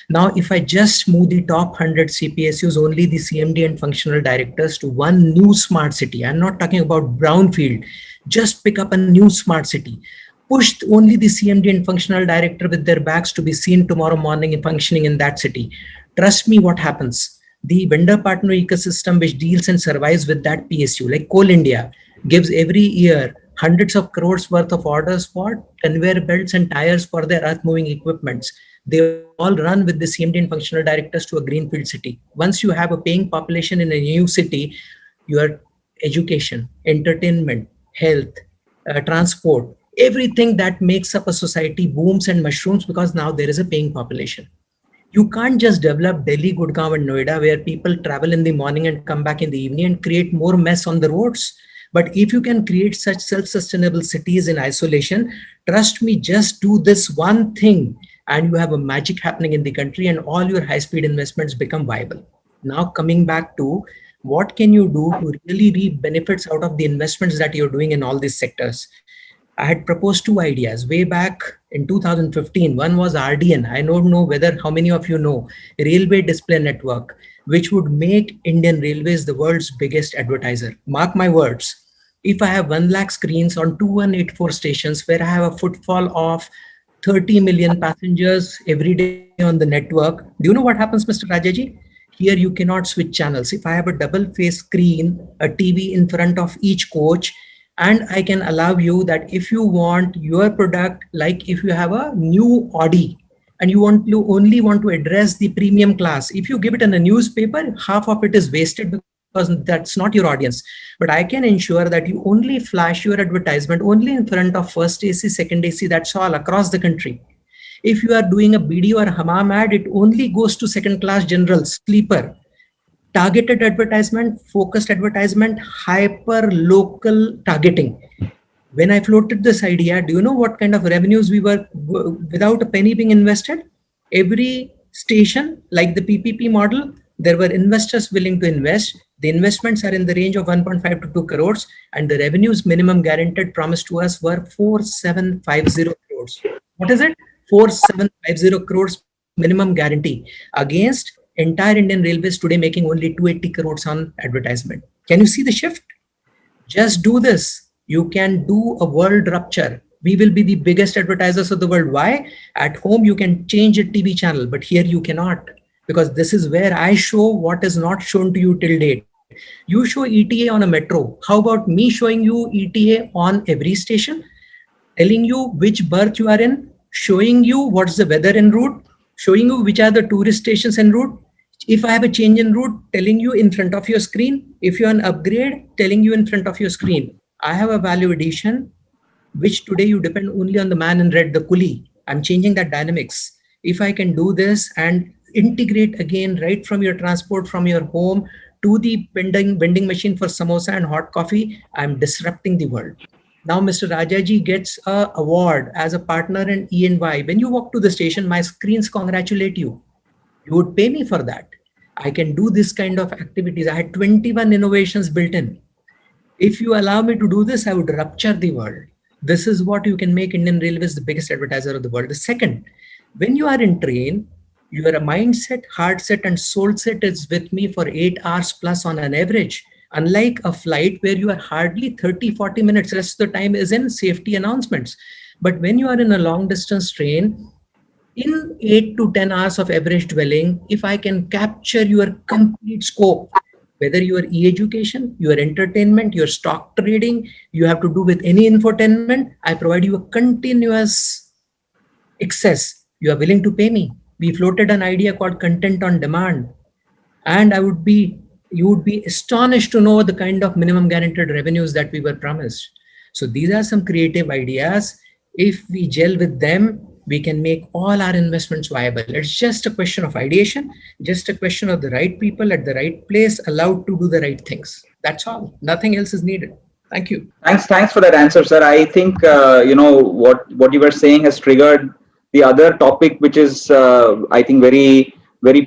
S4: Now, if I just move the top 100 CPSUs, only the CMD and functional directors to one new smart city. I'm not talking about brownfield. Just pick up a new smart city. Push only the CMD and functional director with their bags to be seen tomorrow morning and functioning in that city. Trust me, what happens? The vendor partner ecosystem which deals and survives with that PSU, like Coal India, gives every year hundreds of crores worth of orders for conveyor belts and tires for their earth moving equipments. They all run with the CMD and functional directors to a greenfield city. Once you have a paying population in a new city, your education, entertainment, health, transport, everything that makes up a society booms and mushrooms because now there is a paying population. You can't just develop Delhi, Gurgaon and Noida where people travel in the morning and come back in the evening and create more mess on the roads. But if you can create such self-sustainable cities in isolation, trust me, just do this one thing and you have a magic happening in the country and all your high-speed investments become viable. Now coming back to what can you do to really reap benefits out of the investments that you're doing in all these sectors? I had proposed 2 ideas way back in 2015. One was RDN. I don't know whether how many of you know Railway Display Network, which would make Indian Railways the world's biggest advertiser. Mark my words. If I have 1 lakh screens on 2184 stations where I have a footfall of 30 million passengers every day on the network, do you know what happens, Mr. Rajaji? Here you cannot switch channels. If I have a double face screen, a TV in front of each coach, and I can allow you that if you want your product, like if you have a new Audi and you only want to address the premium class, if you give it in a newspaper, half of it is wasted because that's not your audience. But I can ensure that you only flash your advertisement only in front of first AC, second AC, that's all across the country. If you are doing a BD or Hammam ad, it only goes to second class general, sleeper. Targeted advertisement, focused advertisement, hyper local targeting. When I floated this idea, do you know what kind of revenues we were without a penny being invested? Every station, like the PPP model, there were investors willing to invest. The investments are in the range of 1.5 to 2 crores and the revenues minimum guaranteed promised to us were 4750 crores. What is it? 4750 crores minimum guarantee against entire Indian Railways today making only 280 crores on advertisement. Can you see the shift? Just do this. You can do a world rupture. We will be the biggest advertisers of the world. Why? At home, you can change a TV channel, but here you cannot, because this is where I show what is not shown to you till date. You show ETA on a metro. How about me showing you ETA on every station, telling you which berth you are in, showing you what's the weather en route, showing you which are the tourist stations en route. If I have a change in route, telling you in front of your screen. If you're an upgrade, telling you in front of your screen. I have a value addition, which today you depend only on the man in red, the coolie. I'm changing that dynamics. If I can do this and integrate again right from your transport, from your home to the vending machine for samosa and hot coffee, I'm disrupting the world. Now, Mr. Rajaji gets a award as a partner in E&Y. When you walk to the station, my screens congratulate you. You would pay me for that. I can do this kind of activities. I had 21 innovations built in. If you allow me to do this, I would rupture the world. This is what you can make Indian Railways the biggest advertiser of the world. The second, when you are in train, your mindset, heart set, and soul set is with me for 8 hours plus on an average. Unlike a flight where you are hardly 30-40 minutes, rest of the time is in safety announcements. But when you are in a long distance train, in 8 to 10 hours of average dwelling, if I can capture your complete scope, whether your e-education, your entertainment, your stock trading, you have to do with any infotainment, I provide you a continuous access. You are willing to pay me. We floated an idea called content on demand. And you would be astonished to know the kind of minimum guaranteed revenues that we were promised. So these are some creative ideas. If we gel with them, we can make all our investments viable. It's just a question of ideation, just a question of the right people at the right place, allowed to do the right things. That's all. Nothing else is needed. Thank you.
S2: Thanks for that answer, sir. I think what you were saying has triggered the other topic, which is I think very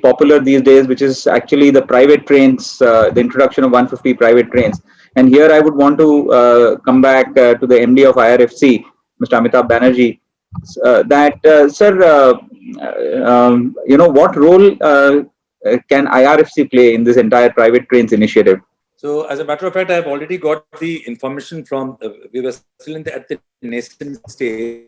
S2: popular these days, which is actually the private trains, the introduction of 150 private trains. And here I would want to come back to the MD of IRFC, Mr. Amitabh Banerjee. Sir, what role can IRFC play in this entire private trains initiative?
S7: So, as a matter of fact, I have already got the information from. We were still at the nascent stage.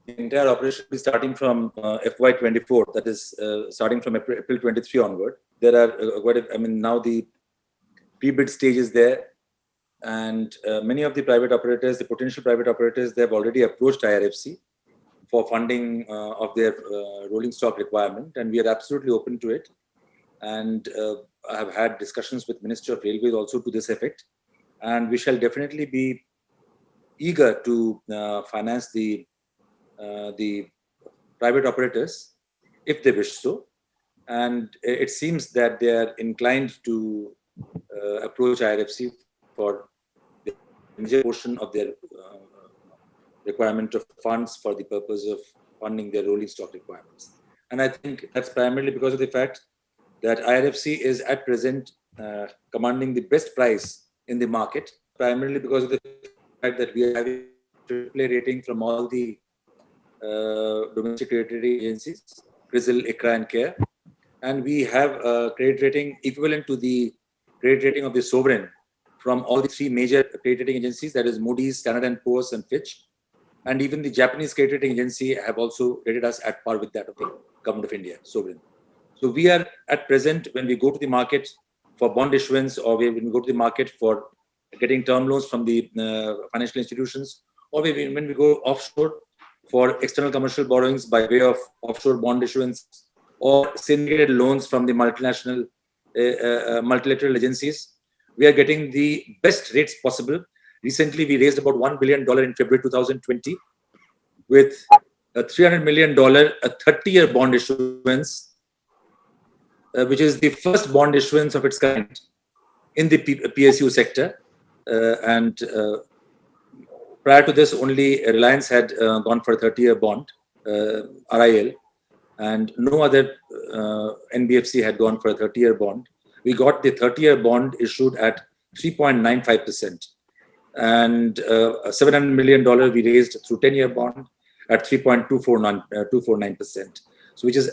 S7: The entire operation will be starting from FY24. That is starting from April 23 onward. There are now the pre-bid stage is there, and many of the private operators, the potential private operators, they have already approached IRFC for funding of their rolling stock requirement, and we are absolutely open to it. And I have had discussions with Ministry of Railways also to this effect, and we shall definitely be eager to finance the private operators if they wish so. And it seems that they are inclined to approach IRFC for the major portion of their requirement of funds for the purpose of funding their rolling stock requirements. And I think that's primarily because of the fact that IRFC is at present commanding the best price in the market, primarily because of the fact that we are having AAA rating from all the domestic credit rating agencies, CRISIL, ICRA, and CARE. And we have a credit rating equivalent to the credit rating of the sovereign from all the three major credit rating agencies, that is Moody's, Standard & Poor's, and Fitch. And even the Japanese credit rating agency have also rated us at par with that of the Government of India, sovereign. So we are at present, when we go to the market for bond issuance, or when we go to the market for getting term loans from the financial institutions, or when we go offshore for external commercial borrowings by way of offshore bond issuance, or syndicated loans from the multinational multilateral agencies, we are getting the best rates possible. Recently, we raised about $1 billion in February 2020 with a $300 million, a 30-year bond issuance, which is the first bond issuance of its kind in the PSU sector. And prior to this, only Reliance had gone for a 30-year bond, RIL, and no other NBFC had gone for a 30-year bond. We got the 30-year bond issued at 3.95%. And $700 million we raised through 10-year bond at 3.249%. So which is,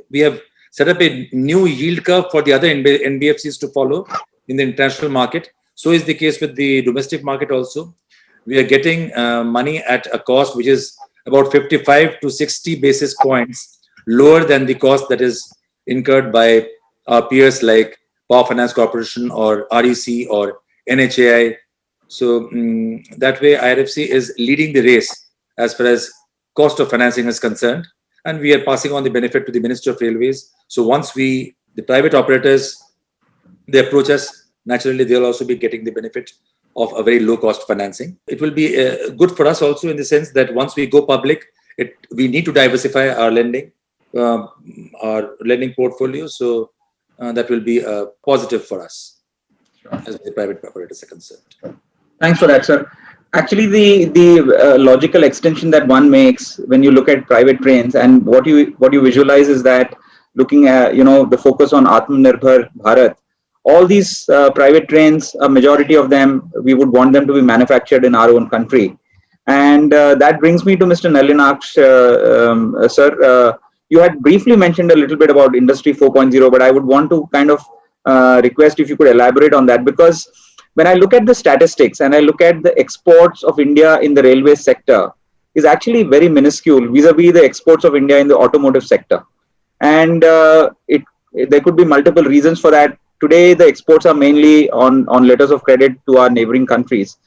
S7: we have set up a new yield curve for the other NBFCs to follow in the international market. So is the case with the domestic market also. We are getting money at a cost which is about 55 to 60 basis points lower than the cost that is incurred by our peers like Power Finance Corporation or REC or NHAI. So that way IRFC is leading the race as far as cost of financing is concerned. And we are passing on the benefit to the Ministry of Railways. So once the private operators, they approach us, naturally they'll also be getting the benefit of a very low cost financing. It will be good for us also in the sense that once we go public, we need to diversify our lending portfolio. So that will be a positive for us as the private operators are concerned.
S2: Thanks for that, sir. Actually, the logical extension that one makes when you look at private trains, and what you visualize is that looking at the focus on Atmanirbhar Bharat, all these private trains, a majority of them, we would want them to be manufactured in our own country. And that brings me to Mr. Nalinaksh, sir. You had briefly mentioned a little bit about Industry 4.0, but I would want to kind of request if you could elaborate on that, because when I look at the statistics and I look at the exports of India in the railway sector, is actually very minuscule vis-a-vis the exports of India in the automotive sector. And there could be multiple reasons for that. Today, the exports are mainly on letters of credit to our neighboring countries.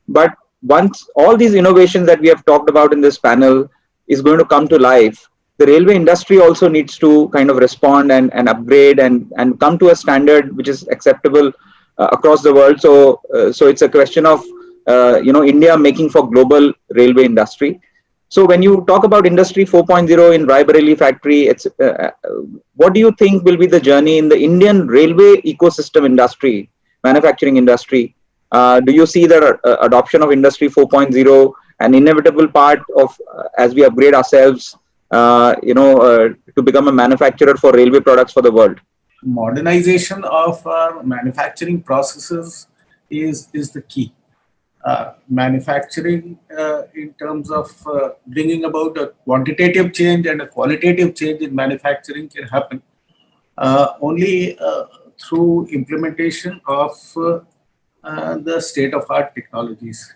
S2: But once all these innovations that we have talked about in this panel is going to come to life, the railway industry also needs to kind of respond and upgrade and come to a standard which is acceptable across the world. So it's a question of India making for global railway industry. So when you talk about Industry 4.0 in Raebareli factory, what do you think will be the journey in the Indian railway ecosystem industry, manufacturing industry? Do you see the adoption of Industry 4.0 an inevitable part of as we upgrade ourselves, to become a manufacturer for railway products for the world?
S6: Modernization of our manufacturing processes is the key. Manufacturing in terms of bringing about a quantitative change and a qualitative change in manufacturing can happen only through implementation of the state-of-art technologies.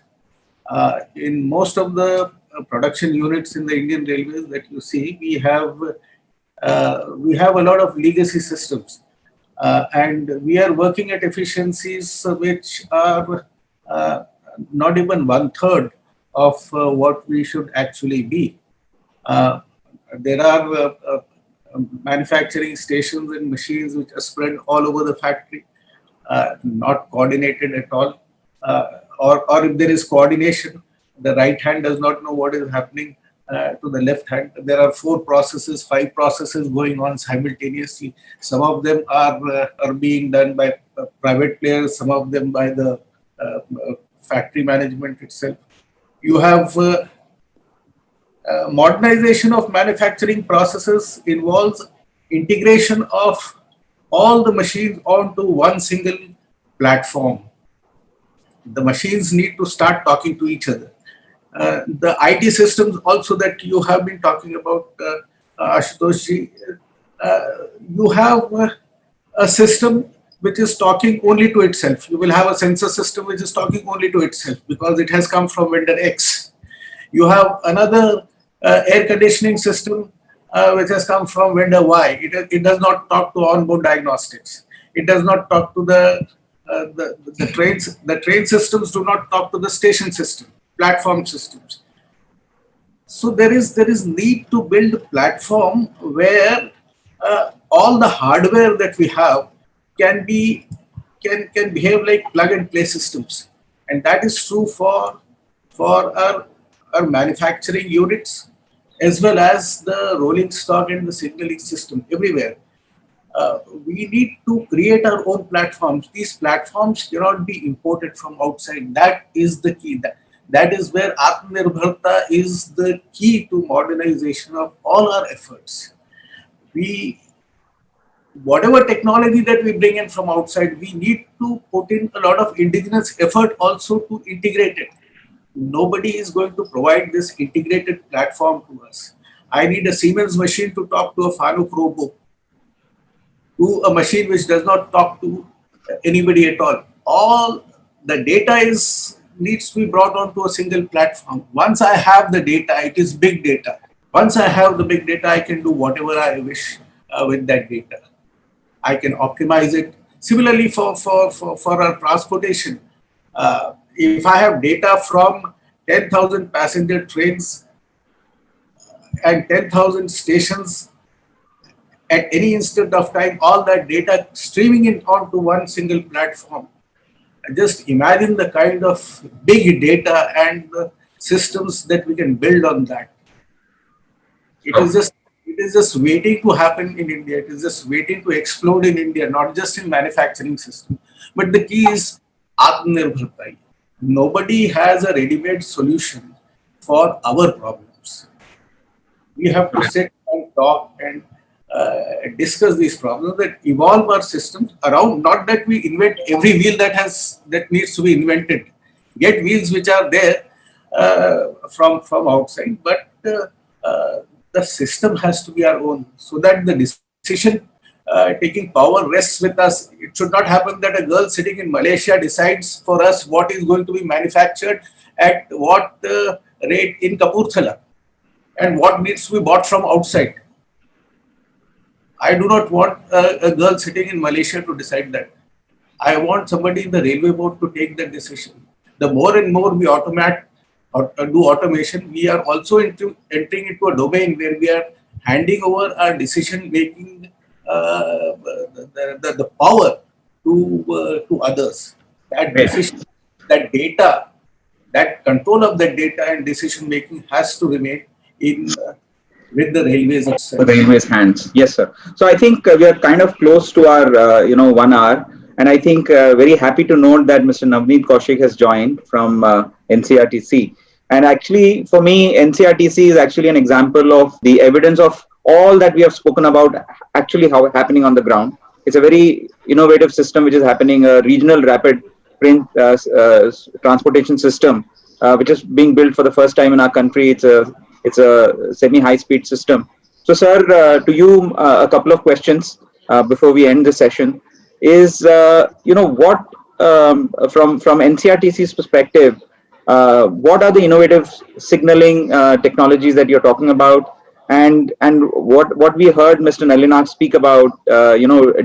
S6: In most of the production units in the Indian Railways that you see, we have a lot of legacy systems, and we are working at efficiencies which are not even 1/3 of what we should actually be. There are manufacturing stations and machines which are spread all over the factory, not coordinated at all. Or if there is coordination, the right hand does not know what is happening to the left hand. There are 4 processes, 5 processes going on simultaneously. Some of them are being done by private players, some of them by the factory management itself. You have modernization of manufacturing processes involves integration of all the machines onto one single platform. The machines need to start talking to each other. The IT systems also that you have been talking about, Ashutosh ji, you have a system which is talking only to itself. You will have a sensor system which is talking only to itself because it has come from vendor X. You have another air conditioning system which has come from vendor Y. It does not talk to onboard diagnostics. It does not talk to the trains. The train systems do not talk to the station system, platform systems. So there is need to build a platform where all the hardware that we have can behave like plug and play systems, and that is true for our manufacturing units as well as the rolling stock and the signaling system everywhere. We need to create our own platforms. These platforms cannot be imported from outside. That is the key. That is where Atmanirbharta is the key to modernization of all our efforts. Whatever technology that we bring in from outside, we need to put in a lot of indigenous effort also to integrate it. Nobody is going to provide this integrated platform to us. I need a Siemens machine to talk to a Fanuc Robo, to a machine which does not talk to anybody at all. All the data needs to be brought onto a single platform. Once I have the data, it is big data. Once I have the big data, I can do whatever I wish with that data. I can optimize it. Similarly, for our transportation, if I have data from 10,000 passenger trains and 10,000 stations at any instant of time, all that data streaming in onto one single platform. Just imagine the kind of big data and the systems that we can build on that. It is just waiting to happen in India. It is just waiting to explode in India, not just in manufacturing system. But the key is Atmanirbharta. nobody has a ready-made solution for our problems. We have to sit and talk and discuss these problems, that evolve our systems around, not that we invent every wheel that needs to be invented, get wheels which are there from outside, but the system has to be our own, so that the decision taking power rests with us. It should not happen that a girl sitting in Malaysia decides for us what is going to be manufactured at what rate in Kapurthala and what needs to be bought from outside. I do not want a girl sitting in Malaysia to decide that. I want somebody in the railway board to take that decision. The more and more we automate or do automation, we are also entering into a domain where we are handing over our decision making, the power to others. That decision, that data, that control of that data and decision making has to remain in with the railways itself.
S2: Railways hands. Yes, sir. So I think we are kind of close to our 1 hour, and I think very happy to note that Mr. Navneet Kaushik has joined from NCRTC. And actually, for me, NCRTC is actually an example of the evidence of all that we have spoken about actually how happening on the ground. It's a very innovative system which is happening, a regional rapid transportation system, which is being built for the first time in our country. It's a semi-high speed system. So, sir, to you, a couple of questions before we end the session is, what from NCRTC's perspective, what are the innovative signaling technologies that you're talking about, and what we heard Mr. Nalinak speak about,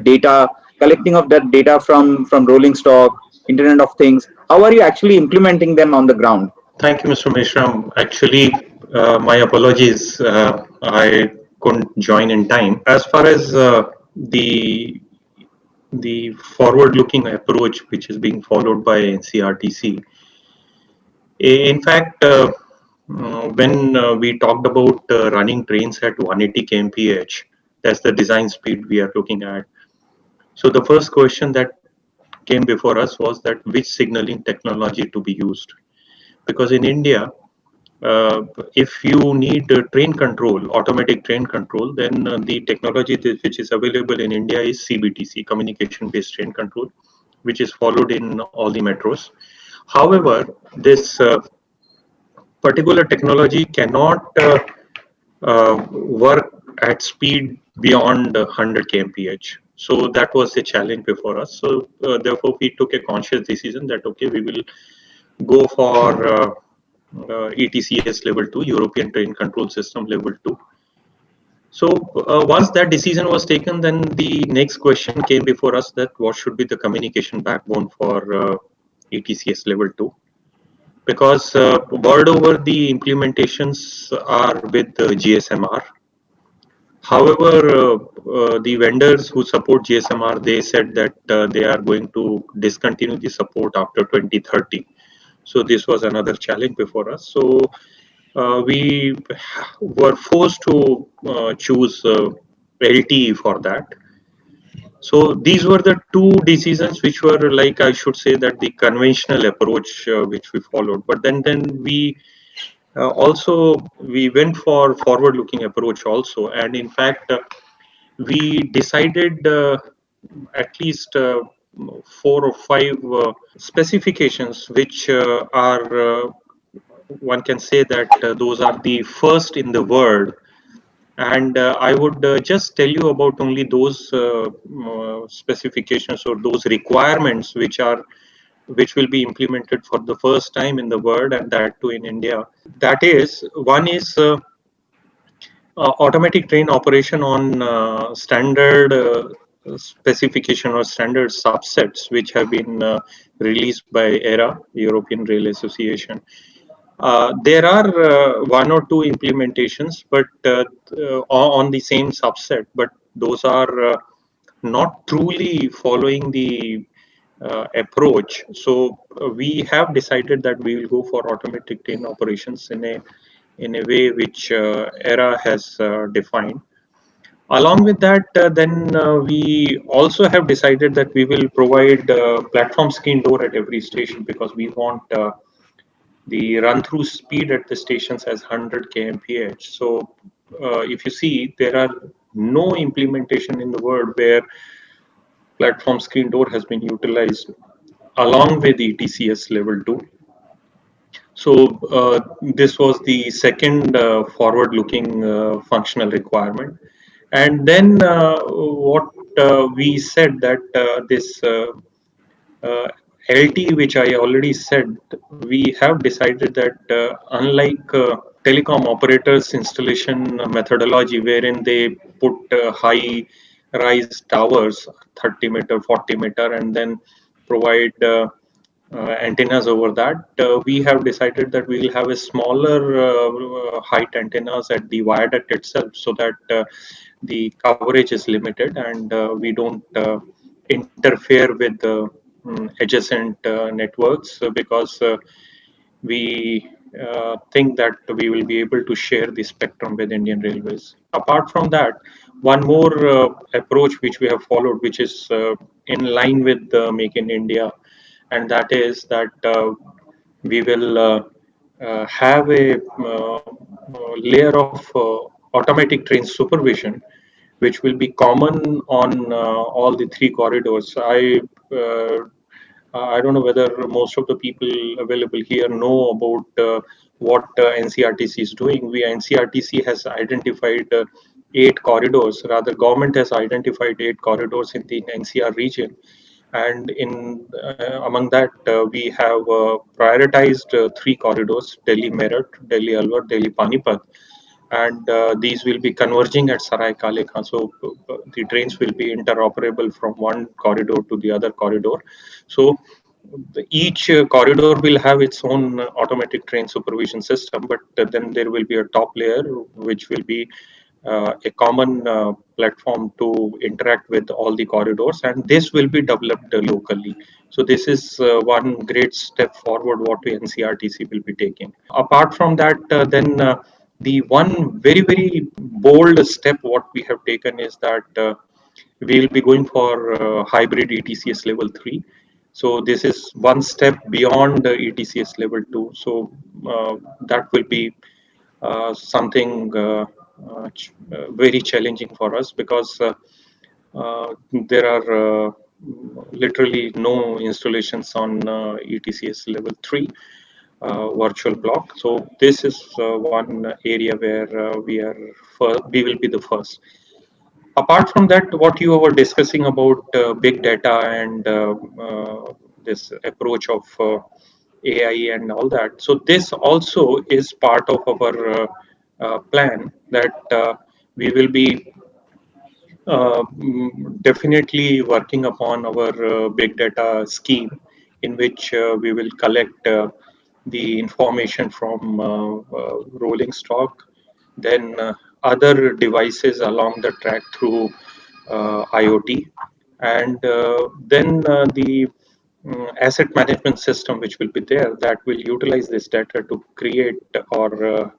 S2: data, collecting of that data from rolling stock, Internet of Things. How are you actually implementing them on the ground?
S8: Thank you, Mr. Mishram. Actually, my apologies. I couldn't join in time. As far as the forward-looking approach which is being followed by NCRTC, in fact, when we talked about running trains at 180 kmph, that's the design speed we are looking at. So the first question that came before us was that which signaling technology to be used, because in India, if you need train control, automatic train control, then the technology which is available in India is CBTC, communication-based train control, which is followed in all the metros. However, this particular technology cannot work at speed beyond 100 kmph. So that was the challenge before us. So therefore, we took a conscious decision that, okay, we will go for ETCS level 2, European Train Control System level 2. So once that decision was taken, then the next question came before us, that what should be the communication backbone for ETCS level 2. Because world over, the implementations are with GSMR. However, the vendors who support GSMR, they said that they are going to discontinue the support after 2030. So this was another challenge before us. So we were forced to choose LTE for that. So these were the two decisions which were, like, I should say, that the conventional approach which we followed. But then we also we went for forward-looking approach also, and in fact we decided at least 4 or 5 specifications which are one can say that those are the first in the world. And I would just tell you about only those specifications or those requirements which will be implemented for the first time in the world, and that too in India. That is, one is automatic train operation on standard specification or standard subsets which have been released by ERA, European Rail Association. There are 1 or 2 implementations, but on the same subset, but those are not truly following the approach. So we have decided that we will go for automatic train operations in a way which ERA has defined. Along with that, we also have decided that we will provide platform screen door at every station, because we want the run-through speed at the stations as 100 kmph. So if you see, there are no implementation in the world where platform screen door has been utilized along with ETCS level 2. So this was the second forward-looking functional requirement. And then what we said that this LT, which I already said, we have decided that unlike telecom operators installation methodology, wherein they put high rise towers, 30 meter, 40 meter, and then provide antennas over that, we have decided that we will have a smaller height antennas at the viaduct itself, so that the coverage is limited, and we don't interfere with the adjacent networks, because we think that we will be able to share the spectrum with Indian Railways. Apart from that, one more approach which we have followed, which is in line with Make in India, and that is that we will have a layer of automatic train supervision, which will be common on all the 3 corridors. I don't know whether most of the people available here know about what NCRTC is doing. NCRTC has identified 8 corridors. Rather, government has identified 8 corridors in the NCR region, and in among that we have prioritized 3 corridors: Delhi Meerut, Delhi Alwar, Delhi Panipat, and these will be converging at Sarai Kale Khan. So the trains will be interoperable from one corridor to the other corridor. So each corridor will have its own automatic train supervision system, but then there will be a top layer which will be a common platform to interact with all the corridors, and this will be developed locally. So this is one great step forward what the NCRTC will be taking. Apart from that, the one very bold step what we have taken is that we will be going for hybrid ETCS level 3. So this is one step beyond the ETCS level 2. So that will be something very challenging for us, because there are literally no installations on ETCS level 3 virtual block. So this is one area where we will be the first. Apart from that, what you were discussing about big data and this approach of AI and all that. So this also is part of our plan, that we will be definitely working upon our big data scheme, in which we will collect the information from rolling stock, then other devices along the track through IoT, and then the asset management system which will be there, that will utilize this data to create or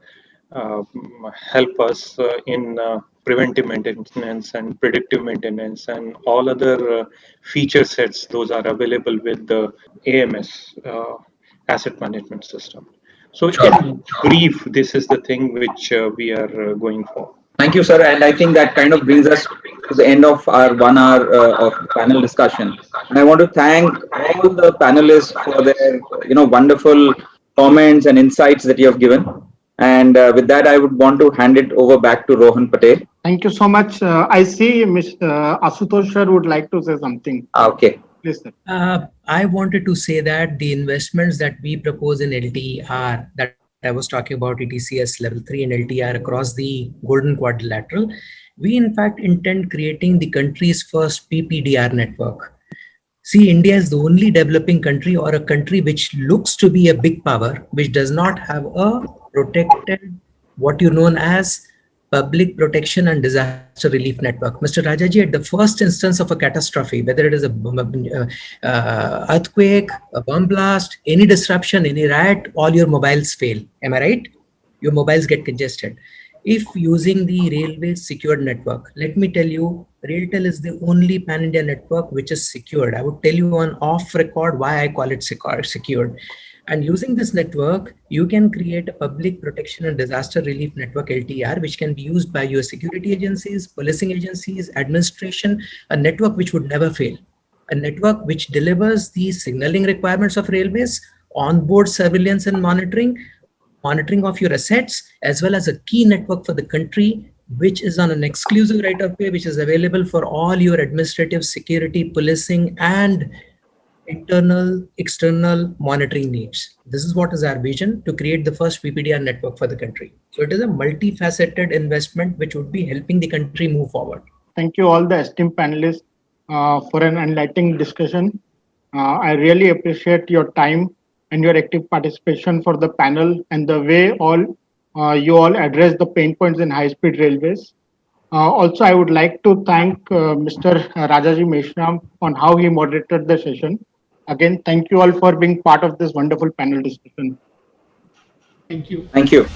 S8: help us in preventive maintenance and predictive maintenance and all other feature sets. Those are available with the AMS, asset management system. So in brief, this is the thing which we are going for.
S2: Thank you, sir. And I think that kind of brings us to the end of our 1 hour of panel discussion. And I want to thank all the panelists for their, wonderful comments and insights that you have given. And with that, I would want to hand it over back to Rohan Patel.
S9: Thank you so much. I see Mr. Asutosh sir would like to say something.
S2: Okay.
S9: Please, sir.
S4: I wanted to say that the investments that we propose in LTR, that I was talking about ETCS level 3 and LTR across the Golden Quadrilateral, we in fact intend creating the country's first PPDR network. See, India is the only developing country, or a country which looks to be a big power, which does not have a protected, what you known as public protection and disaster relief network. Mr. Rajaji, at the first instance of a catastrophe, whether it is a earthquake, a bomb blast, any disruption, any riot, all your mobiles fail. Am I right? Your mobiles get congested. if using the railway's secured network. Let me tell you, RailTel is the only pan-India network which is secured. I would tell you on off record why I call it secured. And using this network, you can create a public protection and disaster relief network LTR, which can be used by your security agencies, policing agencies, administration, a network which would never fail. A network which delivers the signaling requirements of railways, onboard surveillance and monitoring of your assets, as well as a key network for the country, which is on an exclusive right of way, which is available for all your administrative, security, policing, and internal, external monitoring needs. This is what is our vision, to create the first VPDR network for the country. So it is a multifaceted investment which would be helping the country move forward.
S9: Thank you all the esteemed panelists for an enlightening discussion. I really appreciate your time and your active participation for the panel and the way you all address the pain points in high-speed railways. Also, I would like to thank Mr. Rajaji Meshram on how he moderated the session. Again, thank you all for being part of this wonderful panel discussion.
S3: Thank you.
S2: Thank you.